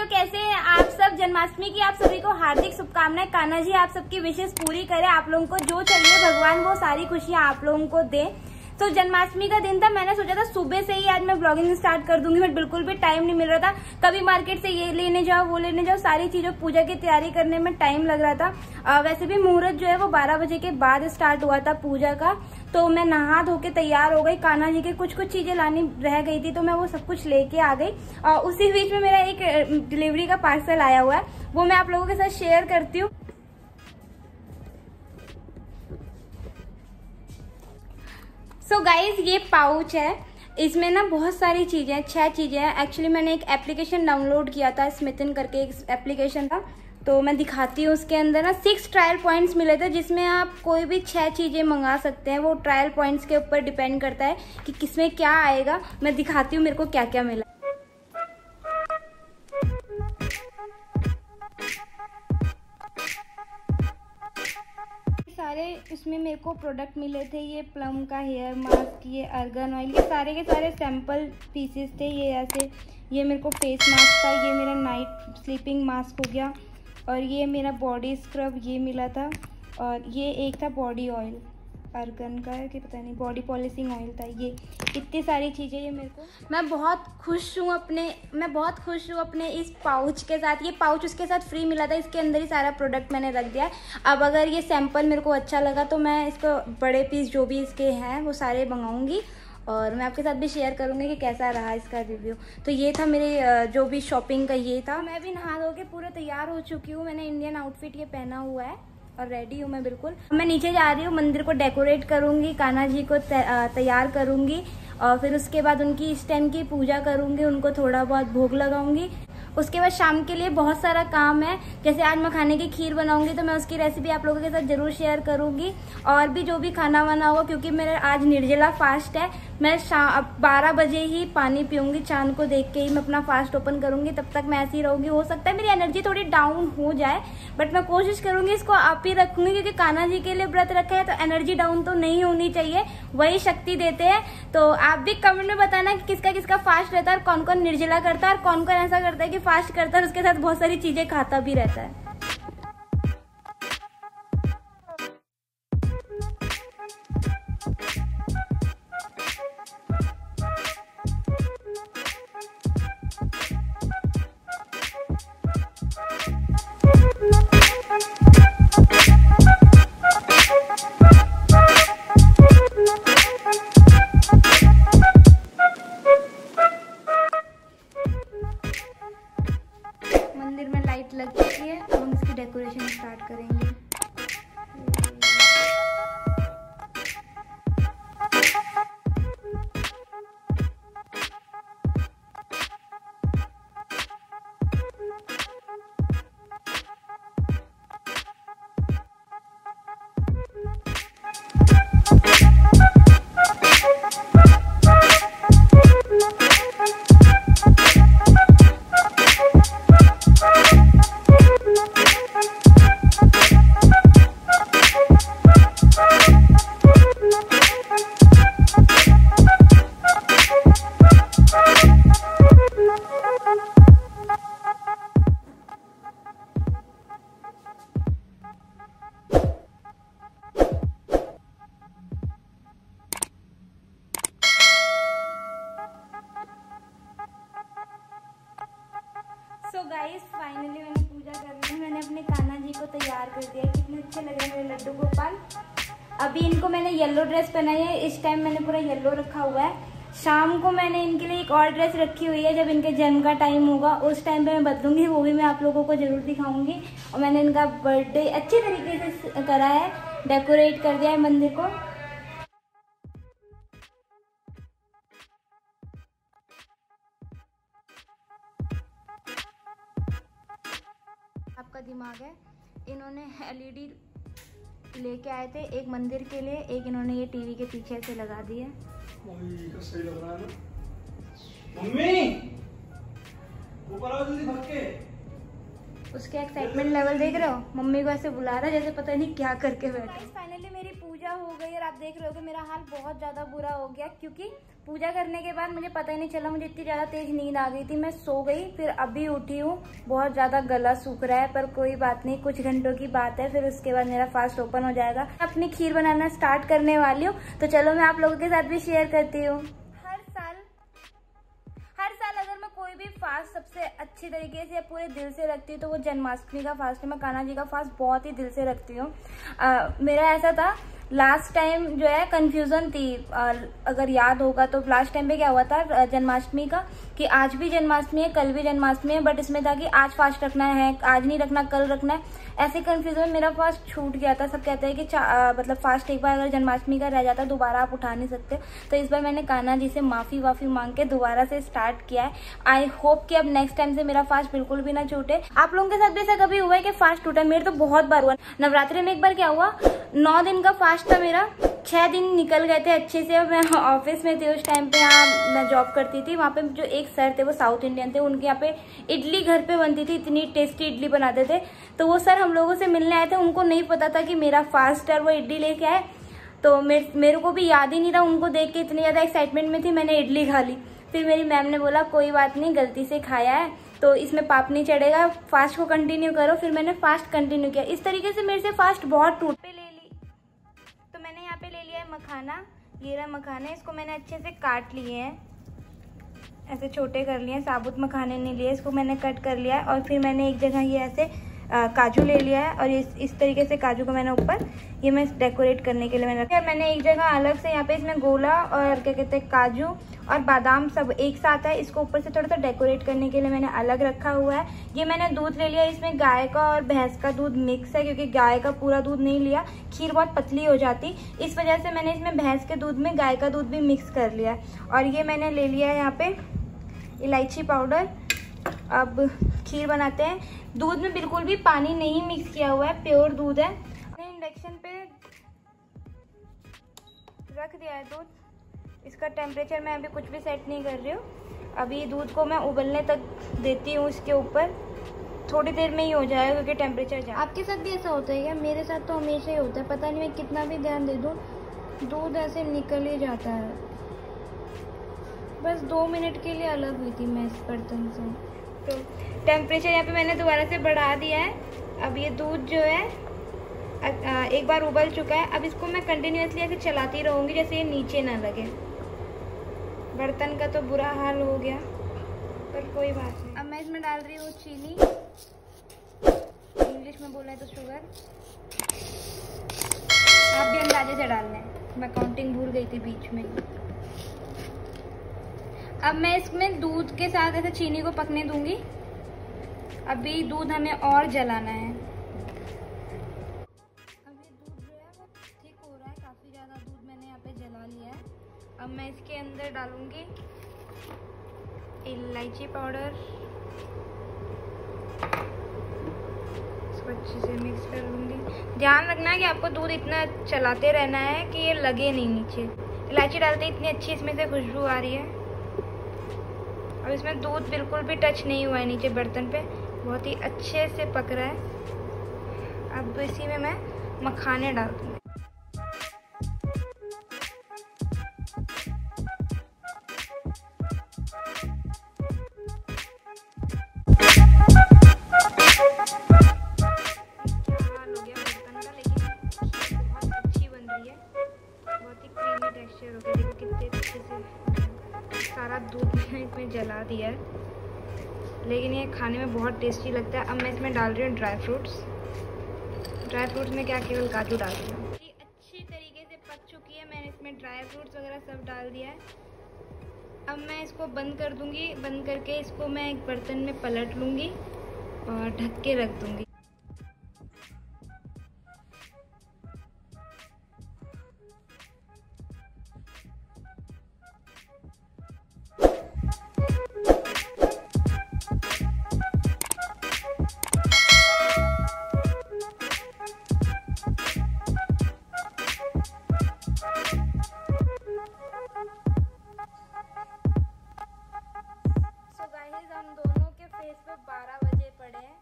भाइयों, कैसे हैं आप सब। जन्माष्टमी की आप सभी को हार्दिक शुभकामनाएं। कान्हा जी आप सबकी विशेष पूरी करे, आप लोगों को जो चाहिए भगवान वो सारी खुशियां आप लोगों को दे। तो जन्माष्टमी का दिन था, मैंने सोचा था सुबह से ही आज मैं ब्लॉगिंग स्टार्ट कर दूंगी, बट बिल्कुल भी टाइम नहीं मिल रहा था। कभी मार्केट से ये लेने जाओ वो लेने जाओ, सारी चीजों पूजा की तैयारी करने में टाइम लग रहा था। वैसे भी मुहूर्त जो है वो 12 बजे के बाद स्टार्ट हुआ था पूजा का। तो मैं नहा धो के तैयार हो गई। कान्हा जी की कुछ चीजें लानी रह गई थी तो मैं वो सब कुछ लेके आ गई। उसी बीच में मेरा एक डिलीवरी का पार्सल आया हुआ है, वो मैं आप लोगों के साथ शेयर करती हूँ। सो गाइज, ये पाउच है, इसमें ना बहुत सारी चीजें, 6 चीजें हैं। एक्चुअली मैंने एक एप्लीकेशन डाउनलोड किया था, स्मिथन करके एक एप्लीकेशन था, तो मैं दिखाती हूँ। उसके अंदर ना 6 ट्रायल पॉइंट्स मिले थे, जिसमें आप कोई भी 6 चीजें मंगा सकते हैं। वो ट्रायल पॉइंट्स के ऊपर डिपेंड करता है कि किसमें क्या आएगा। मैं दिखाती हूँ मेरे को क्या क्या मिला। सारे इसमें मेरे को प्रोडक्ट मिले थे। ये प्लम का हेयर मास्क, ये अर्गन ऑयल, ये सारे के सारे सैंपल पीसेस थे। ये ऐसे, ये मेरे को फेस मास्क था, ये मेरा नाइट स्लीपिंग मास्क हो गया, और ये मेरा बॉडी स्क्रब ये मिला था, और ये एक था बॉडी ऑयल अर्गन का है कि पता नहीं, बॉडी पॉलिशिंग ऑयल था। ये इतनी सारी चीज़ें ये मेरे को, मैं बहुत खुश हूँ अपने इस पाउच के साथ। ये पाउच उसके साथ फ्री मिला था, इसके अंदर ही सारा प्रोडक्ट मैंने रख दिया है। अब अगर ये सैंपल मेरे को अच्छा लगा तो मैं इसको बड़े पीस जो भी इसके हैं वो सारे मंगाऊंगी, और मैं आपके साथ भी शेयर करूंगी कि कैसा रहा इसका रिव्यू। तो ये था मेरे जो भी शॉपिंग का ये था। मैं भी नहा धो के पूरा तैयार हो चुकी हूँ। मैंने इंडियन आउटफिट ये पहना हुआ है और रेडी हूँ मैं बिल्कुल। मैं नीचे जा रही हूँ, मंदिर को डेकोरेट करूंगी, कान्हा जी को तैयार करूंगी, और फिर उसके बाद उनकी इस टाइम की पूजा करूंगी, उनको थोड़ा बहुत भोग लगाऊंगी। उसके बाद शाम के लिए बहुत सारा काम है, जैसे आज मैं खाने की खीर बनाऊंगी तो मैं उसकी रेसिपी आप लोगों के साथ जरूर शेयर करूंगी। और भी जो भी खाना वाना होगा, क्योंकि मेरा आज निर्जला फास्ट है। मैं 12 बजे ही पानी पीऊंगी, चांद को देख के ही मैं अपना फास्ट ओपन करूंगी। तब तक मैं ऐसी ही रहूंगी। हो सकता है मेरी एनर्जी थोड़ी डाउन हो जाए, बट मैं कोशिश करूंगी इसको आप ही रखूंगी, क्योंकि कान्हा जी के लिए व्रत रखा है तो एनर्जी डाउन तो नहीं होनी चाहिए, वही शक्ति देते हैं। तो आप भी कमेंट में बताना कि किसका किसका फास्ट रहता है, और कौन कौन निर्जला करता है, और कौन कौन ऐसा करता है कि फास्ट करता है उसके साथ बहुत सारी चीजें खाता भी रहता है। मंदिर में लाइट लग चुकी है, अब हम इसकी डेकोरेशन स्टार्ट करेंगे। सो गाइस, फाइनली मैंने पूजा कर ली। मैंने अपने कान्हा जी को तैयार कर दिया। कितने अच्छे लग रहे हैं मेरे लड्डू गोपाल। अभी इनको मैंने येलो ड्रेस पहनाई है, इस टाइम मैंने पूरा येलो रखा हुआ है। शाम को मैंने इनके लिए एक और ड्रेस रखी हुई है, जब इनके जन्म का टाइम होगा उस टाइम पे मैं बदलूंगी, वो भी मैं आप लोगों को जरूर दिखाऊंगी। और मैंने इनका बर्थडे अच्छे तरीके से करा है, डेकोरेट कर दिया है मंदिर को। आपका दिमाग है। इन्होंने LED लेके आए थे, एक मंदिर के लिए, एक इन्होंने ये टीवी के पीछे से लगा दी है। तो सही लग रहा है ना? मम्मी ऊपर आओ जल्दी भाग के। उसके एक्साइटमेंट लेवल देख रहे हो, मम्मी को ऐसे बुला रहा है जैसे पता नहीं क्या करके बैठा। फाइनली मेरी पूजा हो गई, और आप देख रहे हो कि मेरा हाल बहुत ज्यादा बुरा हो गया, क्योंकि पूजा करने के बाद मुझे पता ही नहीं चला, मुझे इतनी ज़्यादा तेज नींद आ गई थी, मैं सो गई। फिर अभी उठी हूँ, बहुत ज़्यादा गला सूख रहा है, पर कोई बात नहीं, कुछ घंटों की बात है, फिर उसके बाद मेरा फास्ट ओपन हो जाएगा। अपनी खीर बनाना स्टार्ट करने वाली हूँ, तो चलो मैं आप लोगों के साथ भी शेयर करती हूँ। हर साल अगर मैं कोई भी फास्ट सबसे अच्छी तरीके से पूरे दिल से रखती हूँ तो वो जन्माष्टमी का फास्ट है। मैं कान्हा जी का फास्ट बहुत ही दिल से रखती हूँ। मेरा ऐसा था, लास्ट टाइम जो है कंफ्यूजन थी, अगर याद होगा तो लास्ट टाइम पे क्या हुआ था जन्माष्टमी का, कि आज भी जन्माष्टमी है, कल भी जन्माष्टमी है, बट इसमें था कि आज फास्ट रखना है, आज नहीं रखना, कल रखना है। ऐसे कंफ्यूजन में मेरा फास्ट छूट गया था। सब कहते हैं कि मतलब फास्ट एक बार अगर जन्माष्टमी का रह जाता है दोबारा आप उठा नहीं सकते। तो इस बार मैंने कान्हा जी से माफ़ी मांग के दोबारा से स्टार्ट किया है। आई होप कि अब नेक्स्ट टाइम से मेरा फास्ट बिल्कुल भी ना छूटे। आप लोगों के साथ भी ऐसा कभी हुआ है कि फास्ट टूटा? मेरे तो बहुत बार हुआ। नवरात्रि में एक बार क्या हुआ, 9 दिन का फास्ट था मेरा, 6 दिन निकल गए थे अच्छे से। मैं ऑफिस में थी उस टाइम पे, यहाँ मैं जॉब करती थी। वहाँ पे जो एक सर थे वो साउथ इंडियन थे, उनके यहाँ पे इडली घर पे बनती थी, इतनी टेस्टी इडली बनाते थे। तो वो सर हम लोगों से मिलने आए थे, उनको नहीं पता था कि मेरा फास्ट है, वो इडली लेके आए। तो मेरे को भी याद ही नहीं रहा, उनको देख के इतनी ज़्यादा एक्साइटमेंट में थी, मैंने इडली खा ली। फिर मेरी मैम ने बोला कोई बात नहीं, गलती से खाया है तो इसमें पाप नहीं चढ़ेगा, फास्ट को कंटिन्यू करो। फिर मैंने फास्ट कंटिन्यू किया। इस तरीके से मेरे से फास्ट बहुत टूट पे ले ली। तो मैंने यहाँ पे ले लिया है मखाना, ये रहा मखाना, इसको मैंने अच्छे से काट लिए हैं, ऐसे छोटे कर लिए हैं, साबुत मखाने नहीं लिए, इसको मैंने कट कर लिया है। और फिर मैंने एक जगह ये ऐसे काजू ले लिया है, और इस तरीके से काजू को मैंने ऊपर ये मैं डेकोरेट करने के लिए मैंने रखा है। मैंने एक जगह अलग से यहाँ पे इसमें गोला और क्या कहते हैं काजू और बादाम सब एक साथ है, इसको ऊपर से थोड़ा सा डेकोरेट करने के लिए मैंने अलग रखा हुआ है। ये मैंने दूध ले लिया, इसमें गाय का और भैंस का दूध मिक्स है, क्योंकि गाय का पूरा दूध नहीं लिया, खीर बहुत पतली हो जाती, इस वजह से मैंने इसमें भैंस के दूध में गाय का दूध भी मिक्स कर लिया। और ये मैंने ले लिया है यहाँ पे इलायची पाउडर। अब खीर बनाते हैं। दूध में बिल्कुल भी पानी नहीं मिक्स किया हुआ है, प्योर दूध है। मैंने इंडक्शन पे रख दिया है दूध, इसका टेम्परेचर मैं अभी कुछ भी सेट नहीं कर रही हूँ। अभी दूध को मैं उबलने तक देती हूँ, इसके ऊपर थोड़ी देर में ही हो जाएगा क्योंकि टेम्परेचर जाए। आपके साथ भी ऐसा होता है क्या? मेरे साथ तो हमेशा ही होता है, पता नहीं मैं कितना भी ध्यान दे दूँ दूध ऐसे निकल ही जाता है। बस 2 मिनट के लिए अलग हुई थी मैं इस बर्तन से। तो टेम्परेचर यहाँ पे मैंने दोबारा से बढ़ा दिया है। अब ये दूध जो है एक बार उबल चुका है। अब इसको मैं कंटिन्यूसली ऐसे चलाती रहूँगी जैसे ये नीचे ना लगे। बर्तन का तो बुरा हाल हो गया, पर कोई बात नहीं। अब मैं इसमें डाल रही हूँ चीनी, इंग्लिश में बोला है तो शुगर। आप भी अंदाजे से डालना है, मैं काउंटिंग भूल गई थी बीच में। अब मैं इसमें दूध के साथ ऐसे चीनी को पकने दूंगी। अभी दूध हमें और जलाना है। अब ये दूध जो है वो थिक हो रहा है, काफ़ी ज़्यादा दूध मैंने यहाँ पे जला लिया है। अब मैं इसके अंदर डालूंगी इलायची पाउडर, इसको अच्छे से मिक्स कर लूँगी। ध्यान रखना है कि आपको दूध इतना चलाते रहना है कि ये लगे नहीं नीचे। इलायची डालते इतनी अच्छी इसमें से खुशबू आ रही है। और इसमें दूध बिल्कुल भी टच नहीं हुआ है नीचे बर्तन पे, बहुत ही अच्छे से पक रहा है। अब इसी में मैं मखाने डाल दूँगी। देखो कितने अच्छे से सारा दूध इसमें जला दिया है, लेकिन ये खाने में बहुत टेस्टी लगता है। अब मैं इसमें डाल रही हूँ ड्राई फ्रूट्स। ड्राई फ्रूट्स में क्या केवल काजू डाल रही हूँ। ये अच्छी तरीके से पक चुकी है, मैंने इसमें ड्राई फ्रूट्स वगैरह सब डाल दिया है। अब मैं इसको बंद कर दूँगी। बंद करके इसको मैं एक बर्तन में पलट लूँगी और ढक के रख दूँगी। हम दोनों के फेस पे 12 बजे बजे पड़े हैं,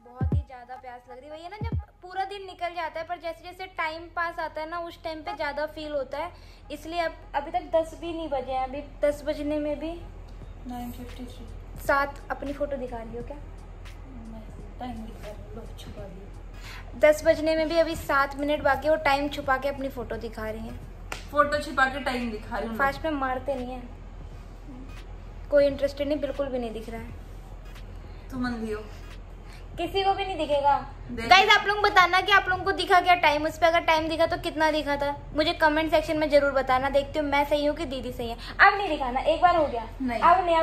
बहुत ही ज़्यादा प्यास लग रही है। वही है ना, जब पूरा दिन निकल जाता है पर जैसे जैसे टाइम पास आता है ना उस टाइम पे ज़्यादा फील होता है। इसलिए अब अभी तक 10 भी नहीं बजे हैं, अभी 10 बजने में भी 9:53। 7 अपनी फ़ोटो दिखा रही हो क्या? टाइम दिखा रही लो, छुपा दिया। 10 बजने में भी अभी 7 मिनट बाकी है, वो टाइम छुपा के अपनी फ़ोटो दिखा रही हैं। फोटो छिपा के टाइम दिखा रही हूँ। फास्ट में मारते नहीं है, कोई इंटरेस्टेड नहीं, बिल्कुल भी नहीं दिख रहा है। तुम अंधी हो, किसी को भी नहीं दिखेगा। गाइस आप लोग बताना कि आप लोगों को दिखा क्या टाइम, उस पे अगर टाइम दिखा तो कितना दिखा था, मुझे कमेंट सेक्शन में जरूर बताना। देखती हूँ मैं सही हूँ कि दीदी सही है। अब नहीं दिखाना, एक बार हो गया। नहीं। अब नहीं,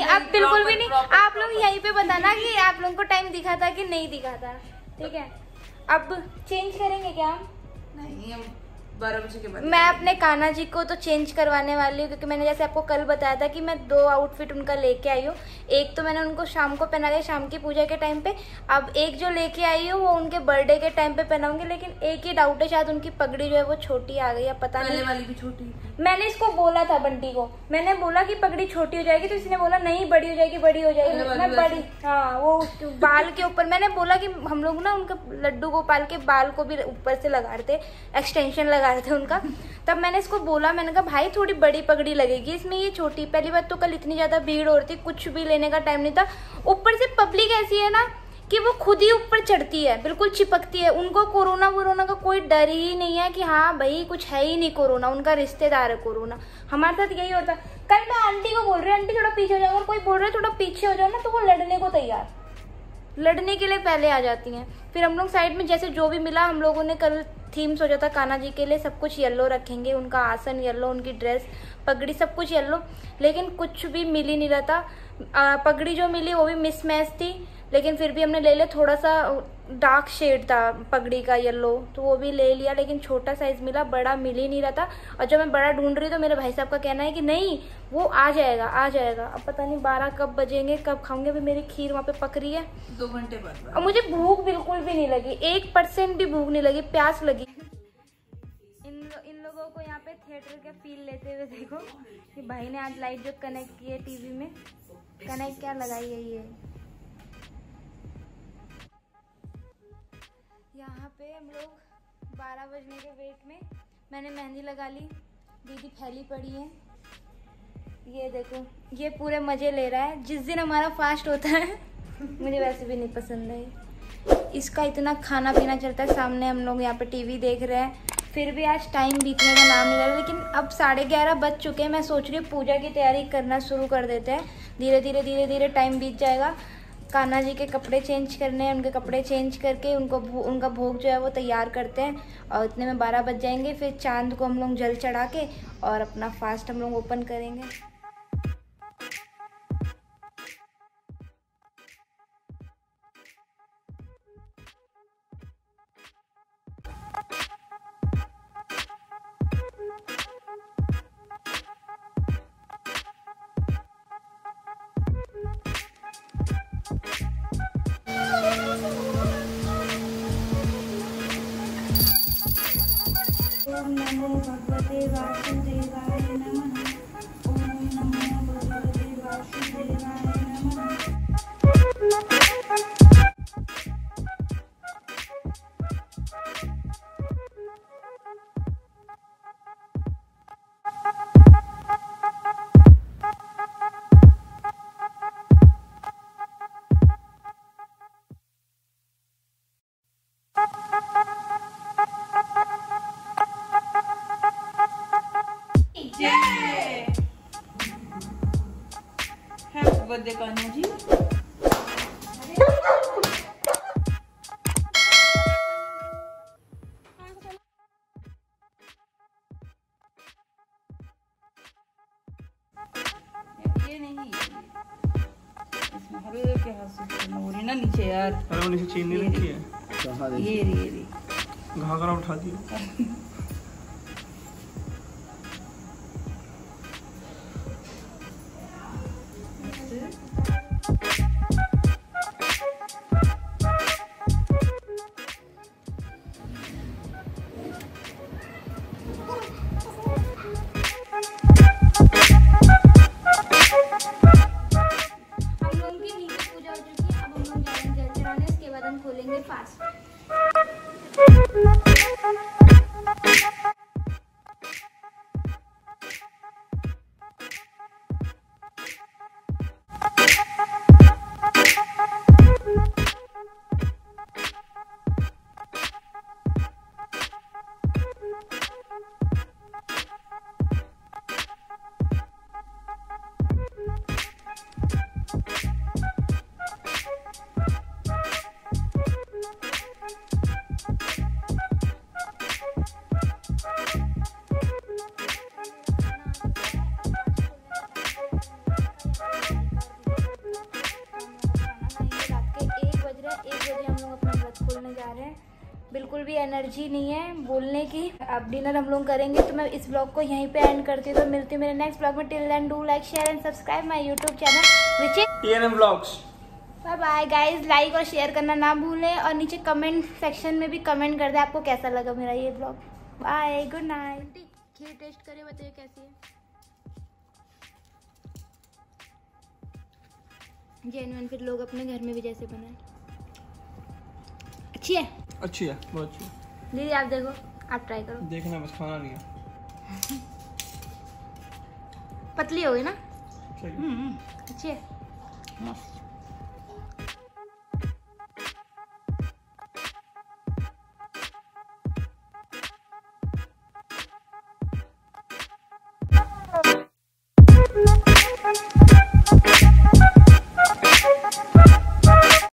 अब बिल्कुल भी नहीं। आप लोग यहीं पे बताना कि आप लोगों को टाइम दिखा था कि नहीं दिखा था, ठीक है? अब चेंज करेंगे क्या हम? नहीं, हम 12 बजे के बाद। मैं अपने कान्हा जी को तो चेंज करवाने वाली हूँ, क्योंकि मैंने जैसे आपको कल बताया था कि मैं 2 आउटफिट उनका लेके आई हूँ। एक तो मैंने उनको शाम को पहना दिया, शाम की पूजा के टाइम पे। अब एक जो लेके आई हूँ वो उनके बर्थडे के टाइम पे पहनाऊंगी। लेकिन एक ही डाउट है, शायद उनकी पगड़ी जो है वो छोटी आ गई है, पता नहीं। पहले वाली भी छोटी। मैंने इसको बोला था बंटी को, मैंने बोला कि पगड़ी छोटी हो जाएगी, तो इसने बोला नहीं बड़ी हो जाएगी, बड़ी हो जाएगी। मैं बड़ी, हाँ, वो बाल के ऊपर मैंने बोला कि हम लोग ना उनका लड्डू गोपाल के बाल को भी ऊपर से लगा रहे थे, एक्सटेंशन लगा रहे थे उनका। तब मैंने इसको बोला, मैंने कहा भाई थोड़ी बड़ी पगड़ी लगेगी इसमें, ये छोटी। पहली बात तो कल इतनी ज्यादा भीड़ हो रही थी, कुछ भी लेने का टाइम नहीं था। ऊपर से पब्लिक ऐसी है ना कि वो खुद ही ऊपर चढ़ती है, बिल्कुल चिपकती है। उनको कोरोना वोरोना का कोई डर ही नहीं है कि हाँ भाई कुछ है ही नहीं कोरोना, उनका रिश्तेदार है कोरोना। हमारे साथ यही होता। कल मैं आंटी को बोल रही हूँ, आंटी थोड़ा पीछे हो जाओ, और कोई बोल रहा है थोड़ा पीछे हो जाओ ना, तो वो लड़ने को तैयार, लड़ने के लिए पहले आ जाती हैं। फिर हम लोग साइड में जैसे जो भी मिला, हम लोगों ने कल थीम सोचा था कान्हा जी के लिए सब कुछ येलो रखेंगे, उनका आसन येलो, उनकी ड्रेस, पगड़ी, सब कुछ येलो। लेकिन कुछ भी मिल ही नहीं रहा था। पगड़ी जो मिली वो भी मिसमैच थी, लेकिन फिर भी हमने ले लिया। थोड़ा सा डार्क शेड था पगड़ी का येलो, तो वो भी ले लिया। लेकिन छोटा साइज मिला, बड़ा मिल ही नहीं रहा था। और जब मैं बड़ा ढूंढ रही तो मेरे भाई साहब का कहना है कि नहीं वो आ जाएगा, आ जाएगा। अब पता नहीं 12 कब बजेंगे, कब खाऊंगे। अभी मेरी खीर वहाँ पे पक रही है, 2 घंटे बाद। और मुझे भूख बिल्कुल भी नहीं लगी, 1% भी भूख नहीं लगी, प्यास लगी। इन लोगों को यहाँ पे थिएटर का फील लेते हुए देखो कि भाई ने आज लाइट जो कनेक्ट की है टीवी में, कनेक्ट क्या लगाई है ये। यहाँ पे हम लोग 12 बजने के वेट में, मैंने मेहंदी लगा ली, दीदी फैली पड़ी है। ये देखो, ये पूरे मजे ले रहा है। जिस दिन हमारा फास्ट होता है मुझे वैसे भी नहीं पसंद है इसका, इतना खाना पीना चलता है। सामने हम लोग यहाँ पे टीवी देख रहे हैं, फिर भी आज टाइम बीतने का नाम नहीं ले रहा। लेकिन अब 11:30 बज चुके हैं। मैं सोच रही हूँ पूजा की तैयारी करना शुरू कर देते हैं। धीरे धीरे टाइम बीत जाएगा। कान्हा जी के कपड़े चेंज करने हैं, उनके कपड़े चेंज करके उनका भोग जो है वो तैयार करते हैं, और इतने में 12 बज जाएंगे। फिर चांद को हम लोग जल चढ़ा के और अपना फास्ट हम लोग ओपन करेंगे। ओम नमो भगवते वासुदेवाय नमः। ओम नमो भगवते वासुदेवाय नमः। Happy birthday Kanha ji. ये नहीं, इसमें हल्के हाथ से करना हो रही ना नीचे यार। अरे वो नीचे चीनी रखी है, ये रे घाघरा उठा दियो। हम लोगों की नीचे पूजा हो चुकी है। अब हम ब्रेकफास्ट। बिल्कुल भी एनर्जी नहीं है बोलने की। अब डिनर हम लोग करेंगे, तो मैं इस ब्लॉग को यहीं पे एंड करती हूँ। तो मिलती हूँ मेरे नेक्स्ट ब्लॉग में। Till then do like share and subscribe my YouTube channel which is TNM Vlogs। Bye bye guys. Like और शेयर करना ना भूलें, और नीचे कमेंट सेक्शन में भी कमेंट कर दे आपको कैसा लगा मेरा ये ब्लॉग। Bye, good night. खीर टेस्ट करिए, बताइए कैसी है। जेन्युइन फिर लोग अपने घर में भी जैसे बनाए। अच्छी है, अच्छी है, बहुत अच्छी है। दीदी आप देखो, आप ट्राई करो। देखना बस, खाना नहीं है। पतली होगी ना। सही। अच्छी है, मस्त।